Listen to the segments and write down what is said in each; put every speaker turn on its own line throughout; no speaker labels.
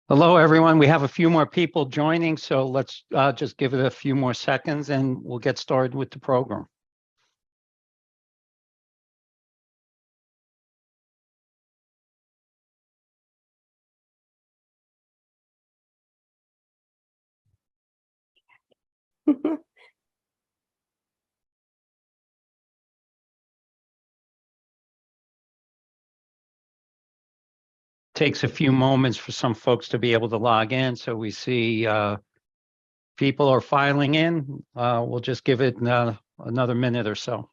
Hello, everyone. We have a few more people joining, so let's just give it a few more seconds and we'll get started with the program. Takes a few moments for some folks to be able to log in, so we see people are filing in. We'll just give it another minute or so.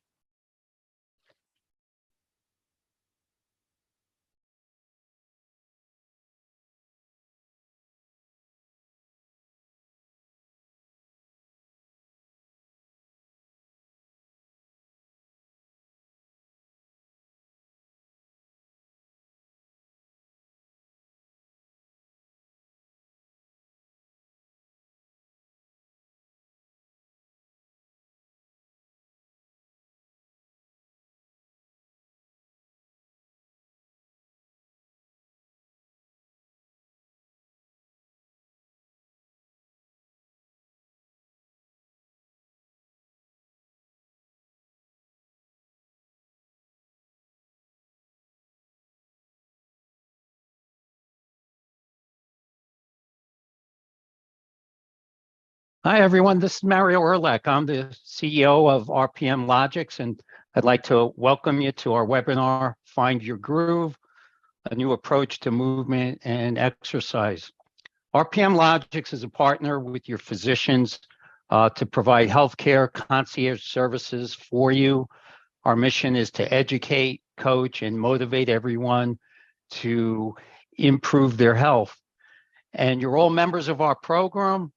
Hi, everyone. This is Mario Erlach. I'm the CEO of RPM Logix, and I'd like to welcome you to our webinar, Find Your Groove, a new approach to movement and exercise. RPM Logix is a partner with your physicians to provide healthcare concierge services for you. Our mission is to educate, coach, and motivate everyone to improve their health. And you're all members of our program,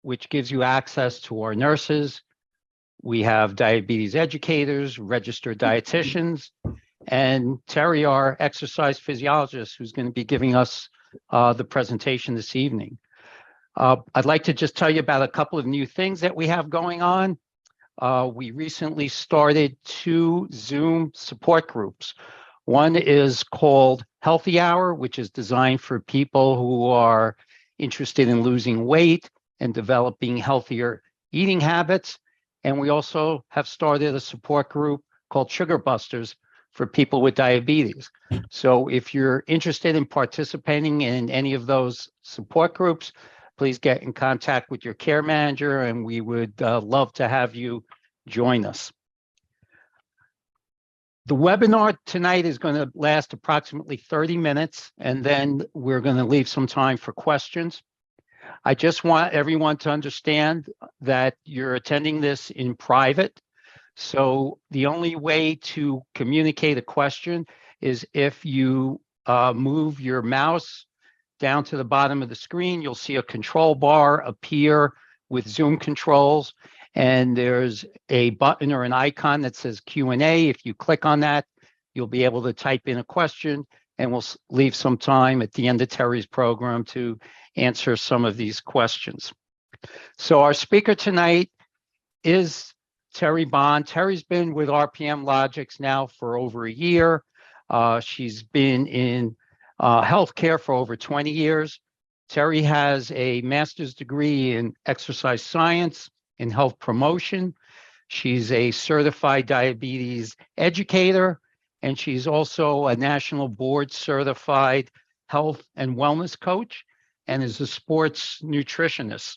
which gives you access to our nurses. We have diabetes educators, registered dietitians, and Terri, our exercise physiologist, who's going to be giving us the presentation this evening. I'd like to just tell you about a couple of new things that we have going on. We recently started 2 Zoom support groups. One is called Healthy Hour, which is designed for people who are interested in losing weight and developing healthier eating habits. And we also have started a support group called Sugar Busters for people with diabetes. So if you're interested in participating in any of those support groups, please get in contact with your care manager, and we would love to have you join us. The webinar tonight is going to last approximately 30 minutes, and then we're going to leave some time for questions. I just want everyone to understand that you're attending this in private. So the only way to communicate a question is if you move your mouse down to the bottom of the screen. You'll see a control bar appear with Zoom controls, and there's a button or an icon that says Q&A. If you click on that, you'll be able to type in a question, and we'll leave some time at the end of Terri's program to answer some of these questions. So our speaker tonight is Terri Bond. Terri's been with RPM Logix now for over a year. She's been in healthcare for over 20 years. Terri has a master's degree in exercise science and health promotion. She's a certified diabetes educator, and she's also a national board certified health and wellness coach and is a sports nutritionist.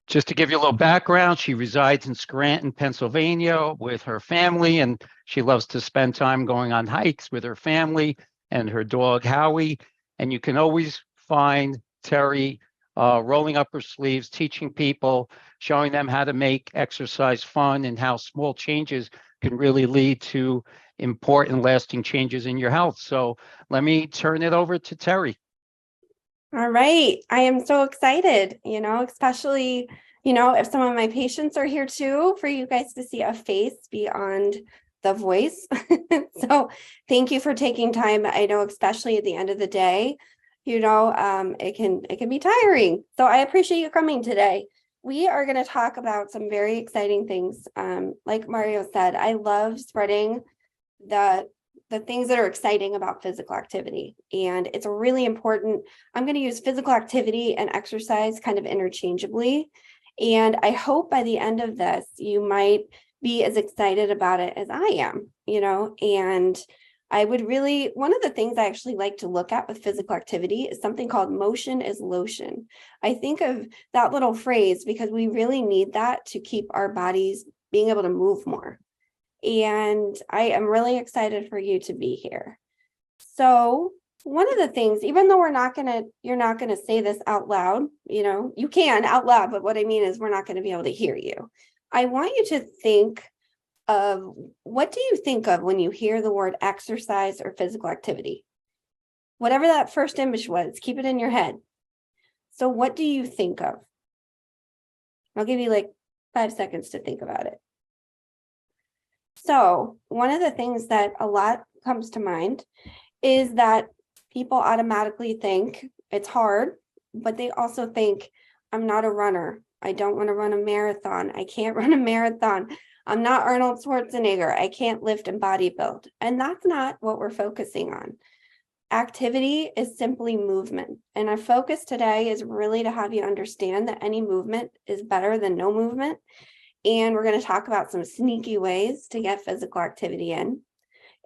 Just to give you a little background, she resides in Scranton, Pennsylvania with her family, and she loves to spend time going on hikes with her family and her dog, Howie. And you can always find Terri rolling up her sleeves, teaching people, showing them how to make exercise fun and how small changes can really lead to important, lasting changes in your health. So let me turn it over to Terri.
All right. I am so excited, especially, if some of my patients are here too, for you guys to see a face beyond the voice. So thank you for taking time. I know, especially at the end of the day, it can be tiring. So I appreciate you coming today. We are going to talk about some very exciting things. Like Mario said, I love spreading the the things that are exciting about physical activity. And it's a really important, I'm going to use physical activity and exercise kind of interchangeably. And I hope by the end of this, you might be as excited about it as I am, and I would really, one of the things I actually like to look at with physical activity is something called motion is lotion. I think of that little phrase because we really need that to keep our bodies being able to move more. And I am really excited for you to be here. So one of the things, even though you're not gonna say this out loud, you can out loud, but what I mean is we're not gonna be able to hear you. I want you to think of, what do you think of when you hear the word exercise or physical activity? Whatever that first image was, keep it in your head. So what do you think of? I'll give you like 5 seconds to think about it. So one of the things that a lot comes to mind is that people automatically think it's hard, but they also think, I'm not a runner. I don't want to run a marathon. I can't run a marathon. I'm not Arnold Schwarzenegger. I can't lift and bodybuild. And that's not what we're focusing on. Activity is simply movement. And our focus today is really to have you understand that any movement is better than no movement. And we're going to talk about some sneaky ways to get physical activity in.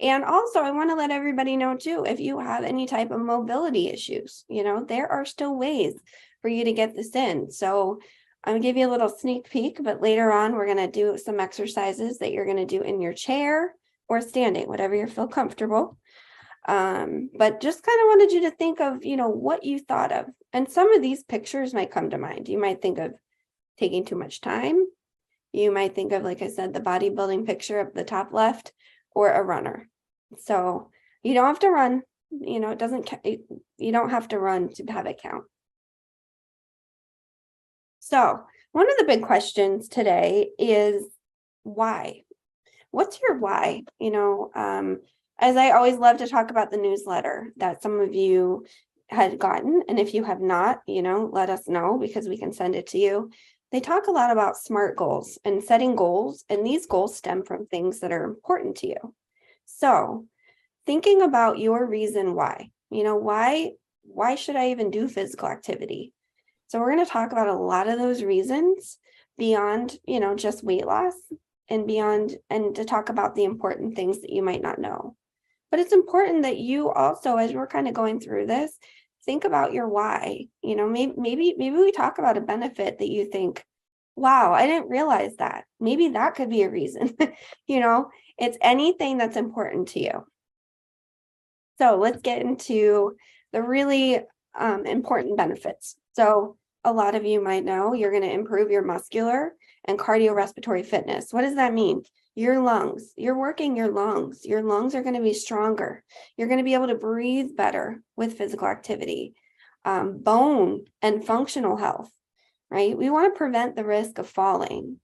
And also, I want to let everybody know too, if you have any type of mobility issues, there are still ways for you to get this in. So I'm going to give you a little sneak peek, but later on, we're going to do some exercises that you're going to do in your chair or standing, whatever you feel comfortable. But just kind of wanted you to think of, what you thought of. And some of these pictures might come to mind. You might think of taking too much time. You might think of, like I said, the bodybuilding picture up the top left, or a runner. So you don't have to run, it doesn't, you don't have to run to have it count. So one of the big questions today is why? What's your why? As I always love to talk about the newsletter that some of you had gotten. And if you have not, let us know because we can send it to you. They talk a lot about SMART goals and setting goals, and these goals stem from things that are important to you. So thinking about your reason why, why should I even do physical activity? So we're going to talk about a lot of those reasons beyond, just weight loss and beyond, and to talk about the important things that you might not know. But it's important that you also, as we're kind of going through this, think about your why. Maybe we talk about a benefit that you think, wow, I didn't realize that. Maybe that could be a reason. It's anything that's important to you. So let's get into the really important benefits. So a lot of you might know you're going to improve your muscular and cardiorespiratory fitness. What does that mean? Your lungs, you're working your lungs. Your lungs are going to be stronger. You're going to be able to breathe better with physical activity. Bone and functional health, right? We want to prevent the risk of falling.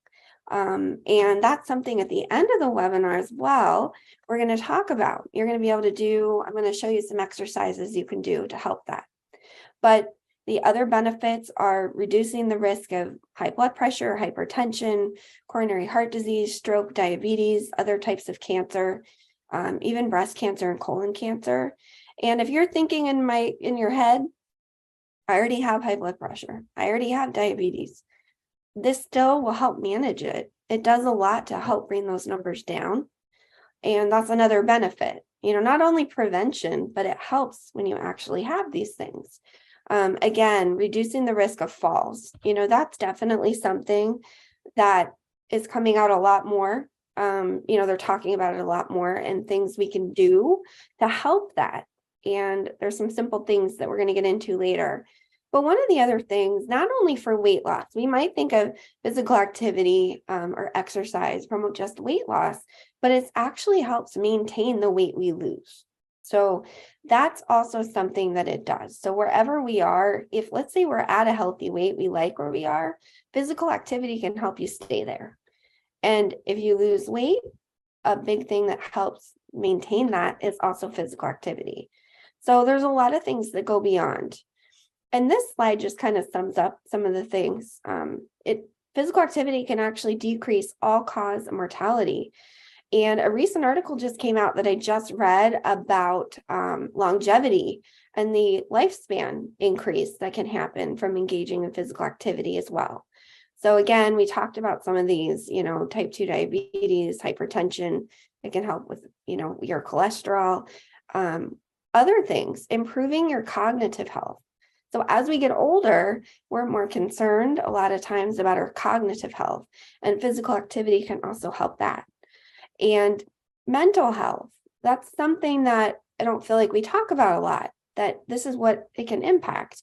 And that's something at the end of the webinar as well, we're going to talk about. You're going to be able to do, I'm going to show you some exercises you can do to help that. But the other benefits are reducing the risk of high blood pressure, hypertension, coronary heart disease, stroke, diabetes, other types of cancer, even breast cancer and colon cancer. And if you're thinking in your head, I already have high blood pressure, I already have diabetes, this still will help manage it. It does a lot to help bring those numbers down. And that's another benefit, not only prevention, but it helps when you actually have these things. Again, reducing the risk of falls, that's definitely something that is coming out a lot more. They're talking about it a lot more and things we can do to help that. And there's some simple things that we're going to get into later. But one of the other things, not only for weight loss, we might think of physical activity or exercise from just weight loss, but it actually helps maintain the weight we lose. So that's also something that it does. So wherever we are, if let's say we're at a healthy weight, we like where we are, physical activity can help you stay there. And if you lose weight, a big thing that helps maintain that is also physical activity. So there's a lot of things that go beyond. And this slide just kind of sums up some of the things. Physical activity can actually decrease all-cause mortality. And a recent article just came out that I just read about longevity and the lifespan increase that can happen from engaging in physical activity as well. So again, we talked about some of these, type 2 diabetes, hypertension. It can help with, your cholesterol, other things, improving your cognitive health. So as we get older, we're more concerned a lot of times about our cognitive health, and physical activity can also help that. And mental health, that's something that I don't feel like we talk about a lot, that this is what it can impact.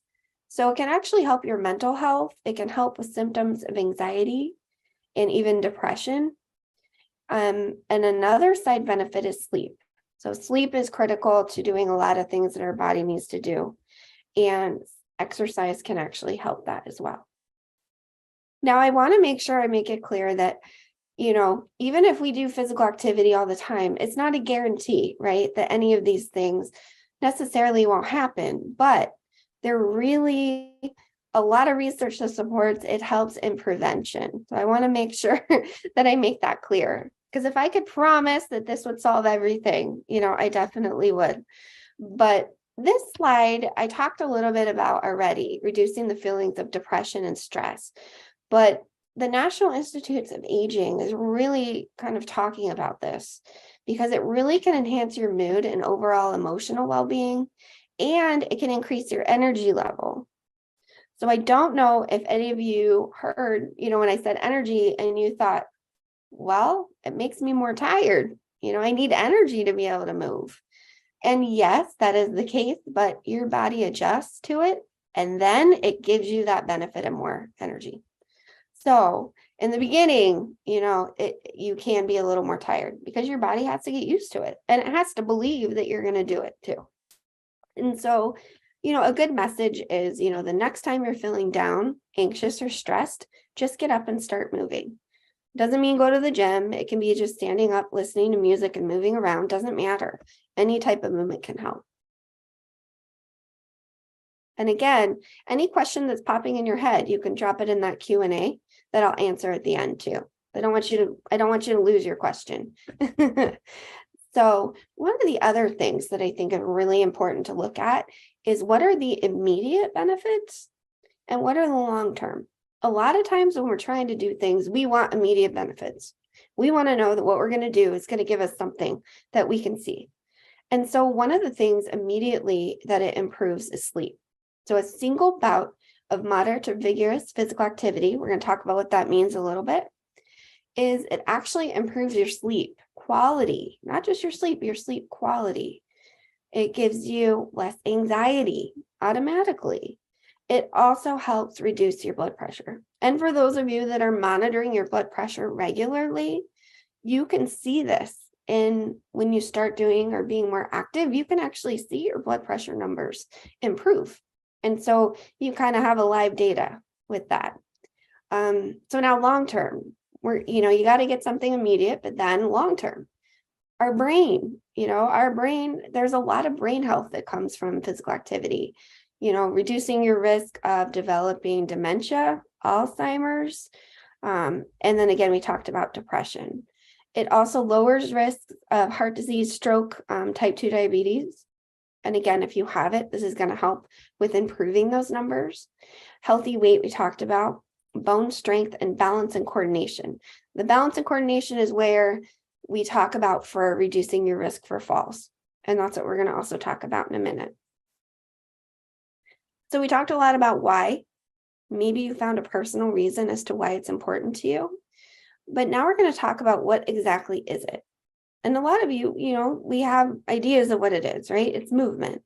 So it can actually help your mental health. It can help with symptoms of anxiety and even depression. And another side benefit is sleep. So sleep is critical to doing a lot of things that our body needs to do. And exercise can actually help that as well. Now, I want to make sure I make it clear that, even if we do physical activity all the time, it's not a guarantee, right, that any of these things necessarily won't happen, but there really a lot of research that supports it helps in prevention. So I want to make sure that I make that clear, because if I could promise that this would solve everything, I definitely would. But this slide, I talked a little bit about already, reducing the feelings of depression and stress. But the National Institutes of Aging is really kind of talking about this because it really can enhance your mood and overall emotional well-being, and it can increase your energy level. So I don't know if any of you heard, when I said energy and you thought, well, it makes me more tired. I need energy to be able to move. And yes, that is the case, but your body adjusts to it, and then it gives you that benefit of more energy. So in the beginning, you can be a little more tired because your body has to get used to it, and it has to believe that you're going to do it too. And so, a good message is, the next time you're feeling down, anxious, or stressed, just get up and start moving. Doesn't mean go to the gym. It can be just standing up, listening to music, and moving around. Doesn't matter. Any type of movement can help. And again, any question that's popping in your head, you can drop it in that Q&A that I'll answer at the end too. I don't want you to lose your question. So one of the other things that I think are really important to look at is what are the immediate benefits and what are the long-term. A lot of times when we're trying to do things, we want immediate benefits. We want to know that what we're going to do is going to give us something that we can see. And so one of the things immediately that it improves is sleep. So a single bout of moderate to vigorous physical activity, we're going to talk about what that means a little bit, is it actually improves your sleep quality, not just your sleep quality. It gives you less anxiety automatically. It also helps reduce your blood pressure. And for those of you that are monitoring your blood pressure regularly, you can see this. And when you start doing or being more active, you can actually see your blood pressure numbers improve. And so you kind of have a live data with that. So now long-term, you got to get something immediate, but then long-term, our brain, there's a lot of brain health that comes from physical activity, reducing your risk of developing dementia, Alzheimer's. And then again, we talked about depression. It also lowers risk of heart disease, stroke, type 2 diabetes. And again, if you have it, this is going to help with improving those numbers. Healthy weight, we talked about. Bone strength and balance and coordination. The balance and coordination is where we talk about for reducing your risk for falls. And that's what we're going to also talk about in a minute. So we talked a lot about why. Maybe you found a personal reason as to why it's important to you. But now we're going to talk about what exactly is it. And a lot of you, we have ideas of what it is, right? It's movement.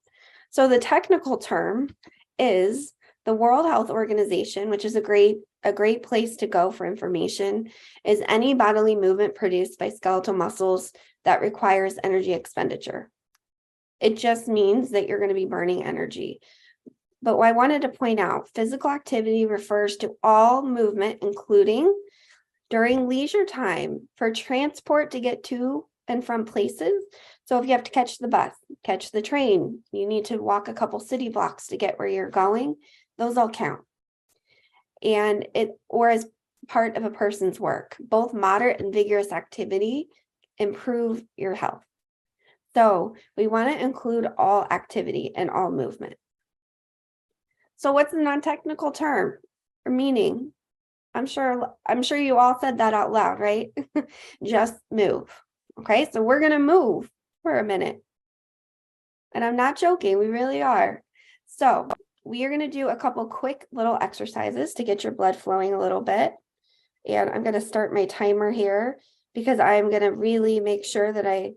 So the technical term is the World Health Organization, which is a great place to go for information, is any bodily movement produced by skeletal muscles that requires energy expenditure. It just means that you're going to be burning energy. But what I wanted to point out, physical activity refers to all movement, including during leisure time for transport to get to and from places. So if you have to catch the bus, catch the train, you need to walk a couple city blocks to get where you're going, those all count. Or as part of a person's work, both moderate and vigorous activity improve your health. So we want to include all activity and all movement. So what's the non-technical term or meaning? I'm sure you all said that out loud, right? Just move. Okay, so we're going to move for a minute. And I'm not joking, we really are. So we are going to do a couple quick little exercises to get your blood flowing a little bit. And I'm going to start my timer here because I'm going to really make sure that I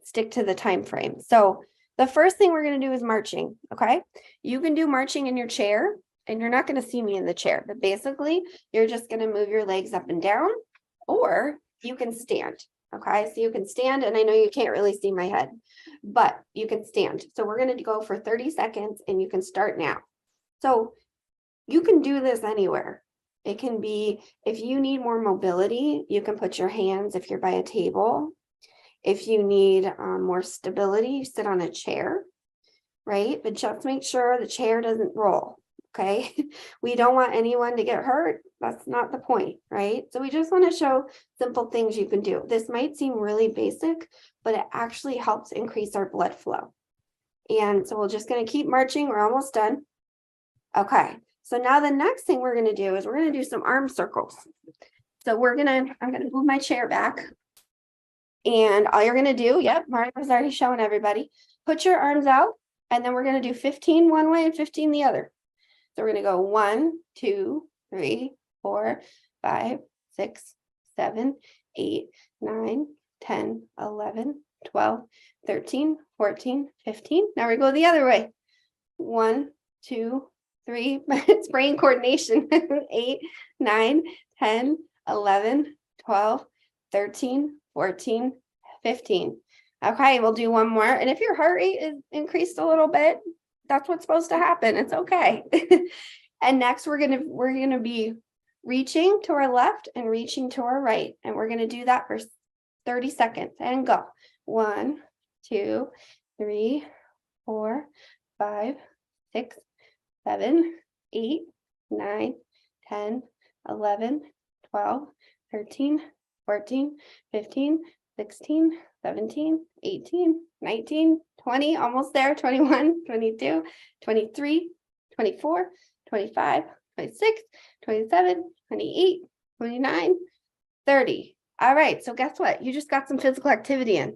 stick to the time frame. So the first thing we're going to do is marching. Okay, you can do marching in your chair, and you're not going to see me in the chair, but basically you're just going to move your legs up and down, or you can stand. Okay, so you can stand, and I know you can't really see my head, but you can stand. So we're going to go for 30 seconds, and you can start now. So you can do this anywhere. It can be, if you need more mobility, you can put your hands, if you're by a table. If you need more stability, you sit on a chair, right? But just make sure the chair doesn't roll, okay? We don't want anyone to get hurt. That's not the point, right? So we just want to show simple things you can do. This might seem really basic, but it actually helps increase our blood flow. And so we're just going to keep marching. We're almost done. Okay, so now the next thing we're going to do is we're going to do some arm circles. So I'm going to move my chair back. And all you're going to do, yep, Mario was already showing everybody, put your arms out, and then we're going to do 15 one way and 15 the other. So we're going to go 1, 2, 3, 4, 5, 6, 7, 8, 9, 10, 11, 12, 13, 14, 15. Now we go the other way. 1, 2, 3, it's brain coordination. 8, 9, 10, 11, 12, 13, 14, 15. Okay, we'll do one more. And if your heart rate is increased a little bit, that's what's supposed to happen. It's okay. And next we're gonna be reaching to our left and reaching to our right. And we're gonna do that for 30 seconds and go. 1, 2, 3, 4, 5, 6, 7, 8, 9, 10, 11, 12, 13, 14, 15, 16, 17, 18, 19, 20, almost there, 21, 22, 23, 24, 25, 26, 27, 28, 29, 30. All right, so guess what? You just got some physical activity in.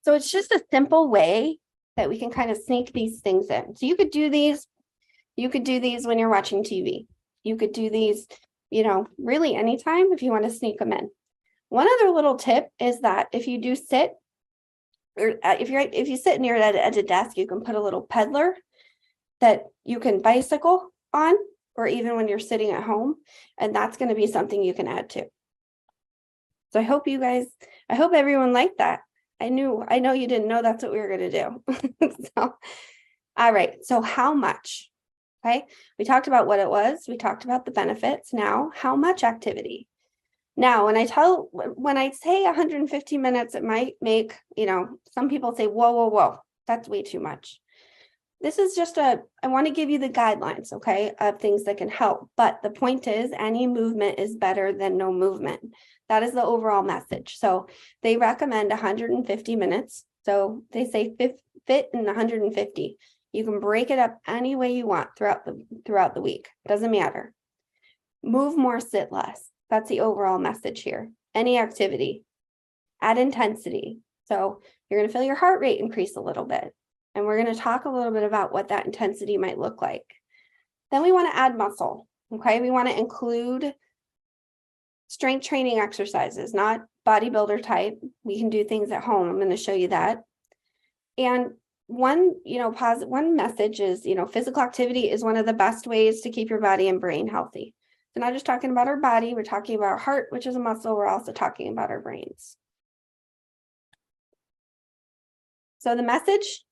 So it's just a simple way that we can kind of sneak these things in. So you could do these when you're watching TV. You could do these, really anytime if you want to sneak them in. One other little tip is that if you do sit, or if you sit and you're at a desk, you can put a little peddler that you can bicycle on, or even when you're sitting at home, and that's going to be something you can add to. So I hope everyone liked that. I know you didn't know that's what we were going to do. So, all right. So how much? Okay. We talked about what it was. We talked about the benefits. Now, how much activity? Now, when I say 150 minutes, it might make, some people say, whoa, that's way too much. This is just I want to give you the guidelines, okay, of things that can help. But the point is, any movement is better than no movement. That is the overall message. So they recommend 150 minutes. So they say fit in 150. You can break it up any way you want throughout the week. Doesn't matter. Move more, sit less. That's the overall message here. Any activity, add intensity. So you're going to feel your heart rate increase a little bit. And we're going to talk a little bit about what that intensity might look like. Then we want to add muscle. Okay. We want to include strength training exercises, not bodybuilder type. We can do things at home. I'm going to show you that. And one message is, physical activity is one of the best ways to keep your body and brain healthy. So not just talking about our body, we're talking about our heart, which is a muscle. We're also talking about our brains. So the message,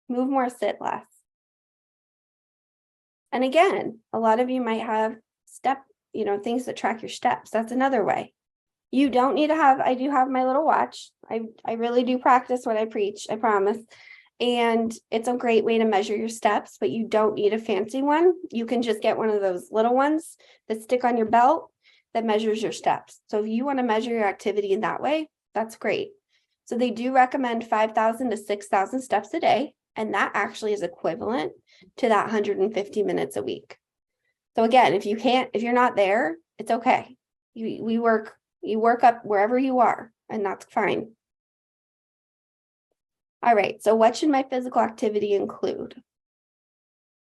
move more, sit less. And again, a lot of you might have things that track your steps. That's another way. You don't need to I do have my little watch. I really do practice what I preach, I promise. And it's a great way to measure your steps, but you don't need a fancy one. You can just get one of those little ones that stick on your belt that measures your steps. So if you want to measure your activity in that way, that's great. So they do recommend 5,000 to 6,000 steps a day. And that actually is equivalent to that 150 minutes a week. So again, if you're not there, it's okay. You work up wherever you are, and that's fine. All right, so what should my physical activity include?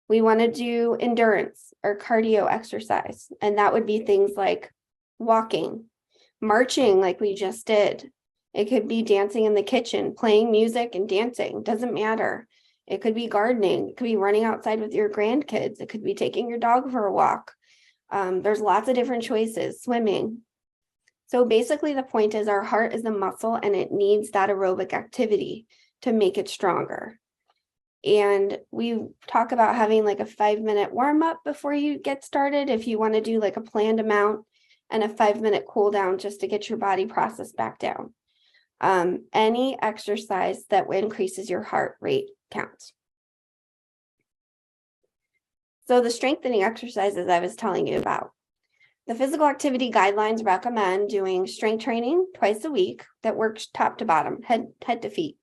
We want to do endurance or cardio exercise, and that would be things like walking, marching like we just did. It could be dancing in the kitchen, playing music and dancing, doesn't matter. It could be gardening, it could be running outside with your grandkids, it could be taking your dog for a walk. There's lots of different choices, swimming. So basically the point is our heart is a muscle and it needs that aerobic activity to make it stronger. And we talk about having like a 5-minute warm up before you get started, if you want to do like a planned amount, and a 5-minute cool down just to get your body process back down. Any exercise that increases your heart rate counts. So the strengthening exercises I was telling you about. The physical activity guidelines recommend doing strength training twice a week that works top to bottom, head to feet.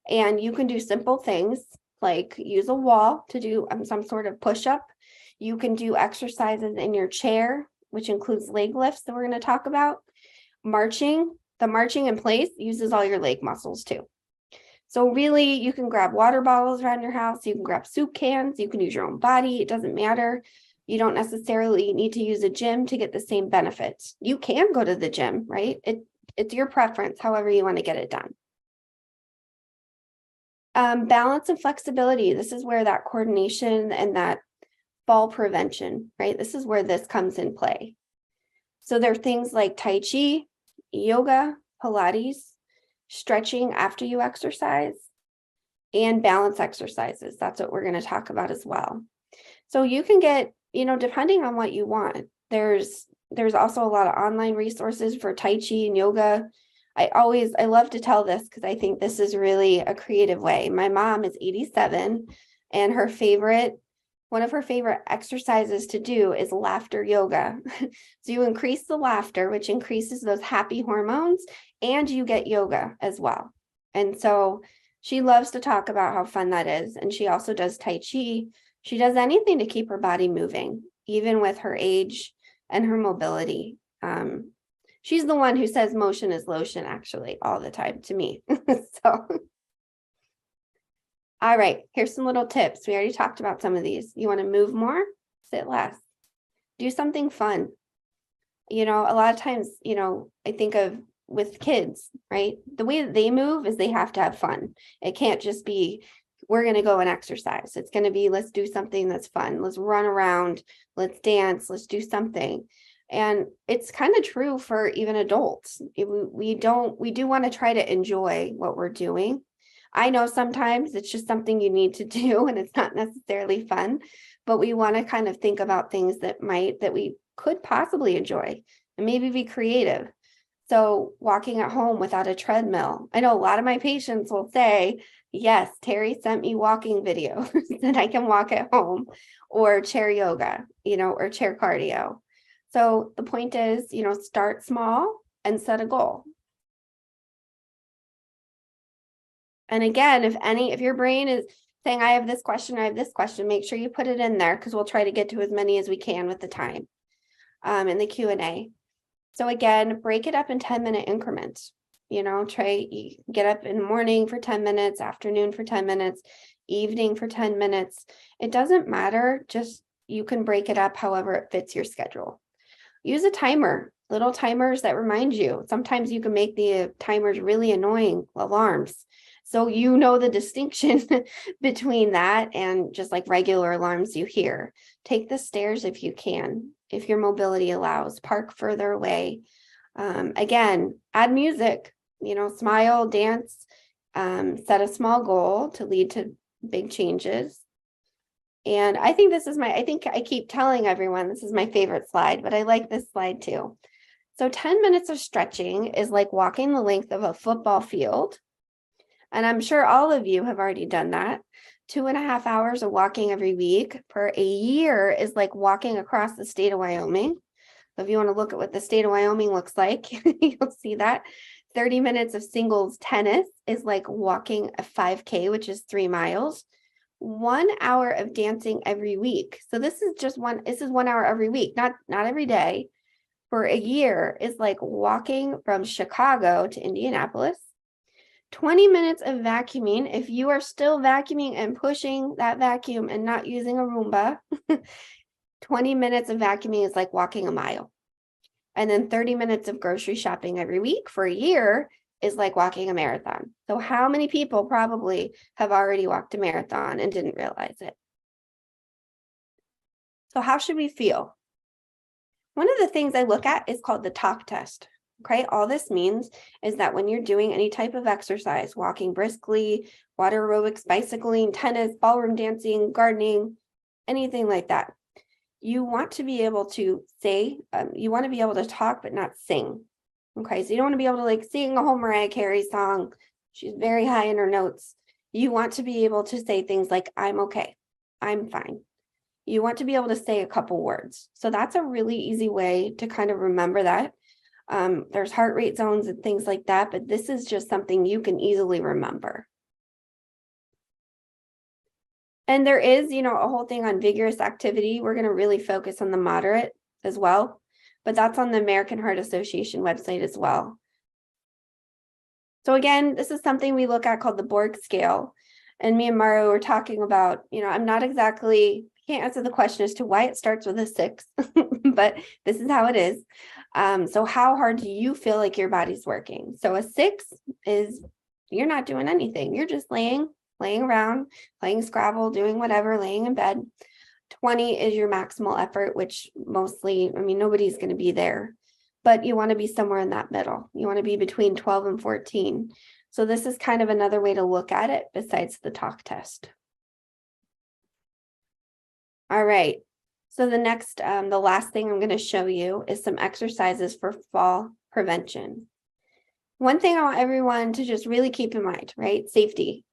And you can do simple things like use a wall to do some sort of push-up. You can do exercises in your chair, which includes leg lifts that we're going to talk about. Marching, the marching in place uses all your leg muscles too. So really, you can grab water bottles around your house. You can grab soup cans. You can use your own body. It doesn't matter. You don't necessarily need to use a gym to get the same benefits. You can go to the gym, right? It's your preference, however you want to get it done. Balance and flexibility. This is where that coordination and that fall prevention, right? This is where this comes in play. So there are things like Tai Chi, yoga, Pilates, stretching after you exercise, and balance exercises. That's what we're going to talk about as well. So you can get, depending on what you want, there's also a lot of online resources for Tai Chi and yoga. I love to tell this because I think this is really a creative way. My mom is 87 and one of her favorite exercises to do is laughter yoga. So you increase the laughter, which increases those happy hormones, and you get yoga as well. And so she loves to talk about how fun that is. And she also does Tai Chi. She does anything to keep her body moving, even with her age and her mobility. She's the one who says motion is lotion, actually, all the time to me. So, all right, here's some little tips. We already talked about some of these. You want to move more, sit less, do something fun. A lot of times, I think of with kids, right? The way that they move is they have to have fun. It can't just be, we're going to go and exercise. It's going to be, let's do something that's fun. Let's run around, let's dance, let's do something. And it's kind of true for even adults. We do want to try to enjoy what we're doing. I know sometimes it's just something you need to do and it's not necessarily fun, but we want to kind of think about things that we could possibly enjoy and maybe be creative. So walking at home without a treadmill. I know a lot of my patients will say, yes, Terri sent me walking videos that I can walk at home, or chair yoga, or chair cardio. So the point is, start small and set a goal. And again, if your brain is saying, I have this question, make sure you put it in there because we'll try to get to as many as we can with the time in the Q&A. So again, break it up in 10-minute increments. Get up in the morning for 10 minutes, afternoon for 10 minutes, evening for 10 minutes. It doesn't matter, just you can break it up however it fits your schedule. Use a timer, little timers that remind you. Sometimes you can make the timers really annoying alarms. So the distinction between that and just like regular alarms you hear. Take the stairs if you can, if your mobility allows. Park further away. Again, add music, smile, dance, set a small goal to lead to big changes. And I think I keep telling everyone this is my favorite slide, but I like this slide too. So 10 minutes of stretching is like walking the length of a football field. And I'm sure all of you have already done that. 2.5 hours of walking every week for a year is like walking across the state of Wyoming. So if you want to look at what the state of Wyoming looks like, you'll see that 30 minutes of singles tennis is like walking a 5K, which is 3 miles. 1 hour of dancing every week. So this is 1 hour every week, not every day. For a year is like walking from Chicago to Indianapolis. 20 minutes of vacuuming. If you are still vacuuming and pushing that vacuum and not using a Roomba, 20 minutes of vacuuming is like walking a mile. And then 30 minutes of grocery shopping every week for a year is like walking a marathon. So how many people probably have already walked a marathon and didn't realize it? So how should we feel? One of the things I look at is called the talk test. Okay, all this means is that when you're doing any type of exercise, walking briskly, water aerobics, bicycling, tennis, ballroom dancing, gardening, anything like that, you want to be able to say, you want to be able to talk, but not sing. Okay, so you don't want to be able to like sing a whole Mariah Carey song. She's very high in her notes. You want to be able to say things like, I'm okay, I'm fine. You want to be able to say a couple words. So that's a really easy way to kind of remember that. There's heart rate zones and things like that, but this is just something you can easily remember. And there is, a whole thing on vigorous activity. We're going to really focus on the moderate as well, but that's on the American Heart Association website as well. So again, this is something we look at called the Borg scale. And me and Mario were talking about, I'm not exactly, can't answer the question as to why it starts with a 6, but this is how it is. So how hard do you feel like your body's working? So a 6 is you're not doing anything. You're just laying around, playing Scrabble, doing whatever, laying in bed. 20 is your maximal effort, which mostly, nobody's going to be there, but you want to be somewhere in that middle. You want to be between 12 and 14. So this is kind of another way to look at it besides the talk test. All right. So the next, the last thing I'm going to show you is some exercises for fall prevention. One thing I want everyone to just really keep in mind, right? Safety.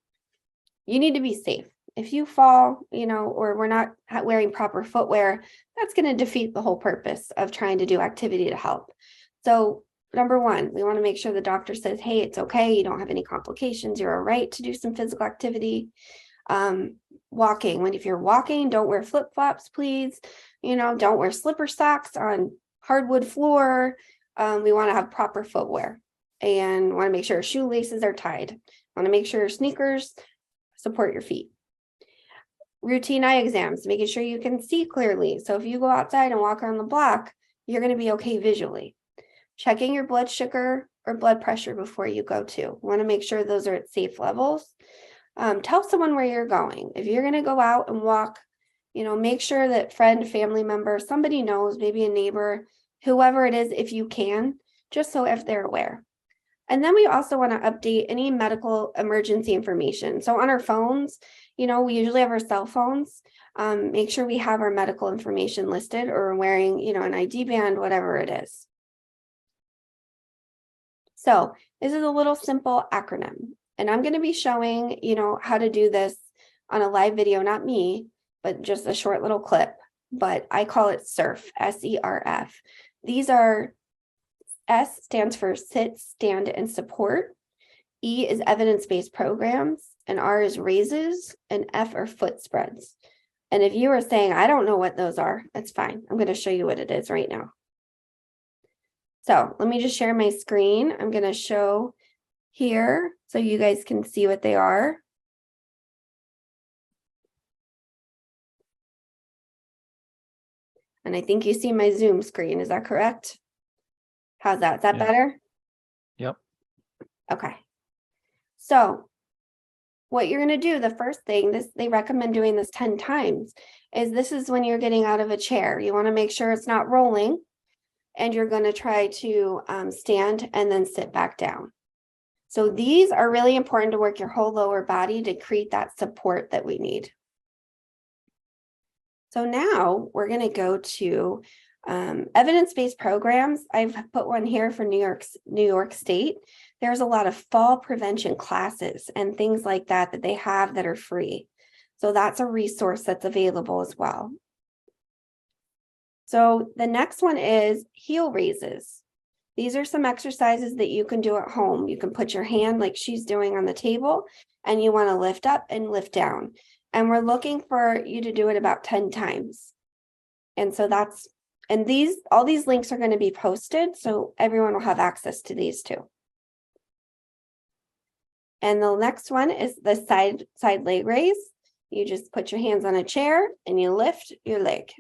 You need to be safe. If you fall, or we're not wearing proper footwear, that's going to defeat the whole purpose of trying to do activity to help. So number one, we want to make sure the doctor says, hey, it's okay. You don't have any complications. You're all right to do some physical activity. Walking. If you're walking, don't wear flip-flops, please. Don't wear slipper socks on hardwood floor. We want to have proper footwear and want to make sure shoelaces are tied. Want to make sure sneakers support your feet. Routine eye exams, making sure you can see clearly. So if you go outside and walk around the block, you're going to be okay visually. Checking your blood sugar or blood pressure before you go to. You want to make sure those are at safe levels. Tell someone where you're going. If you're going to go out and walk, make sure that friend, family member, somebody knows, maybe a neighbor, whoever it is, if you can, just so if they're aware. And then we also want to update any medical emergency information. So on our phones, we usually have our cell phones. Make sure we have our medical information listed or wearing, an ID band, whatever it is. So this is a little simple acronym. And I'm going to be showing, how to do this on a live video, not me, but just a short little clip. But I call it SERF, S-E-R-F. These are, S stands for sit, stand, and support. E is evidence-based programs, and R is raises, and F are foot spreads. And if you are saying, I don't know what those are, that's fine. I'm going to show you what it is right now. So let me just share my screen. I'm going to show here so you guys can see what they are. And I think you see my Zoom screen. Is that correct? How's that? Is that better?
Yep.
Okay. So what you're going to do, the first thing, they recommend doing this 10 times, is this is when you're getting out of a chair. You want to make sure it's not rolling, and you're going to try to stand and then sit back down. So these are really important to work your whole lower body to create that support that we need. So now we're going to go to evidence-based programs. I've put one here for New York State. There's a lot of fall prevention classes and things like that they have that are free. So that's a resource that's available as well. So the next one is heel raises. These are some exercises that you can do at home. You can put your hand like she's doing on the table, and you want to lift up and lift down. And we're looking for you to do it about 10 times. And so all these links are going to be posted, so everyone will have access to these too. And the next one is the side leg raise. You just put your hands on a chair and you lift your leg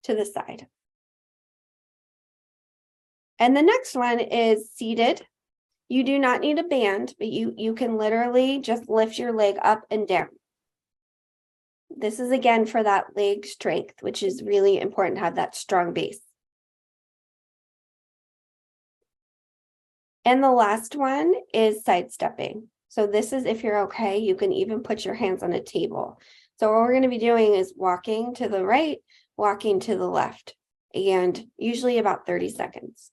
to the side. And the next one is seated. You do not need a band, but you can literally just lift your leg up and down. This is again for that leg strength, which is really important to have that strong base. And the last one is sidestepping. So this is if you're okay, you can even put your hands on a table. So what we're going to be doing is walking to the right, walking to the left, and usually about 30 seconds.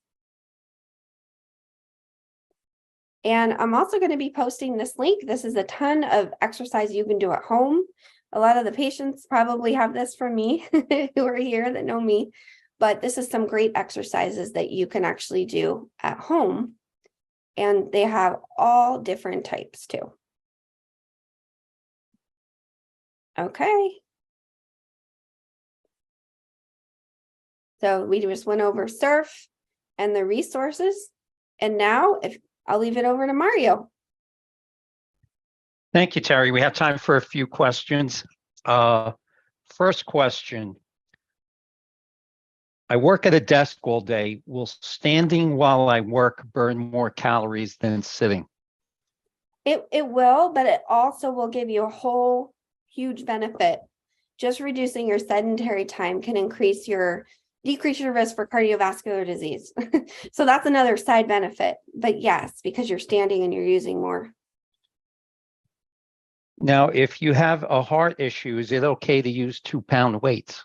And I'm also going to be posting this link. This is a ton of exercise you can do at home. A lot of the patients probably have this from me who are here that know me, but this is some great exercises that you can actually do at home. And they have all different types too. Okay. So we just went over surf and the resources. And now I'll leave it over to Mario.
Thank you, Terri. We have time for a few questions. First question. I work at a desk all day. Will standing while I work burn more calories than sitting?
It will, but it also will give you a whole huge benefit. Just reducing your sedentary time can decrease your risk for cardiovascular disease. So that's another side benefit. But yes, because you're standing and you're using more.
Now, if you have a heart issue, is it okay to use 2-pound weights?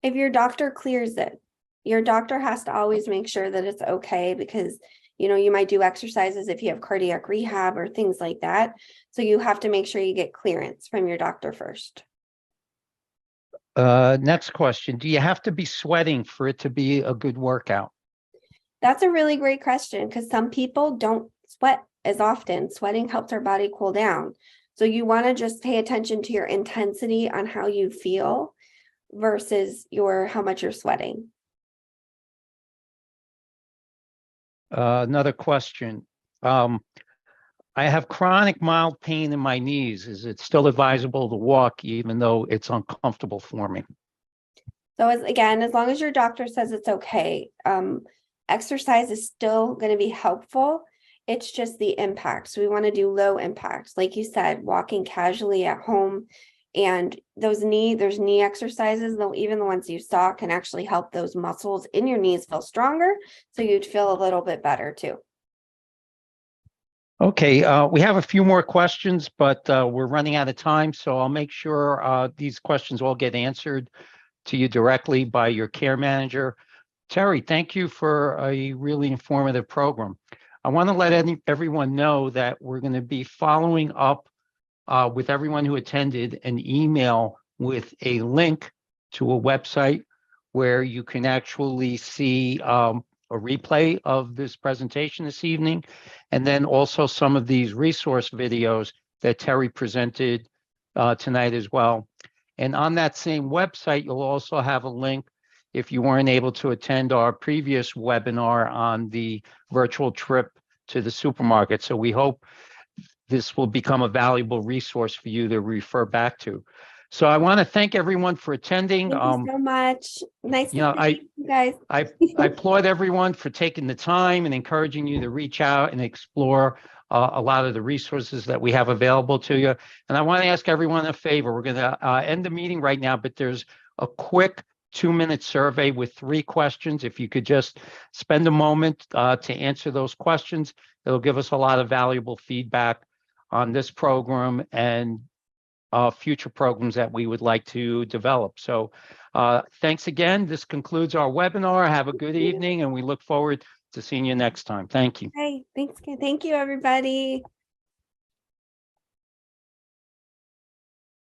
If your doctor clears it, your doctor has to always make sure that it's okay, because you might do exercises if you have cardiac rehab or things like that. So you have to make sure you get clearance from your doctor first.
Next question. Do you have to be sweating for it to be a good workout?
That's a really great question, because some people don't sweat as often. Sweating helps our body cool down. So you want to just pay attention to your intensity on how you feel versus how much you're sweating.
Another question. I have chronic mild pain in my knees. Is it still advisable to walk even though it's uncomfortable for me?
So as long as your doctor says it's okay, exercise is still going to be helpful. It's just the impact. So we want to do low impacts. Like you said, walking casually at home, and there's knee exercises, though even the ones you saw can actually help those muscles in your knees feel stronger. So you'd feel a little bit better too.
Okay, we have a few more questions, but we're running out of time. So I'll make sure these questions all get answered to you directly by your care manager. Terri, thank you for a really informative program. I want to let everyone know that we're going to be following up with everyone who attended an email with a link to a website where you can actually see a replay of this presentation this evening, and then also some of these resource videos that Terri presented tonight as well. And on that same website, you'll also have a link if you weren't able to attend our previous webinar on the virtual trip to the supermarket. So we hope this will become a valuable resource for you to refer back to. So I want to thank everyone for attending.
Thank you so much. Nice to meet you guys.
I applaud everyone for taking the time and encouraging you to reach out and explore a lot of the resources that we have available to you. And I want to ask everyone a favor. We're going to end the meeting right now, but there's a quick 2-minute survey with 3 questions. If you could just spend a moment to answer those questions, it'll give us a lot of valuable feedback on this program and future programs that we would like to develop. So thanks again. This concludes our webinar. Have a good evening, and we look forward to seeing you next time. Thank you.
Hey, thanks. Thank you, everybody.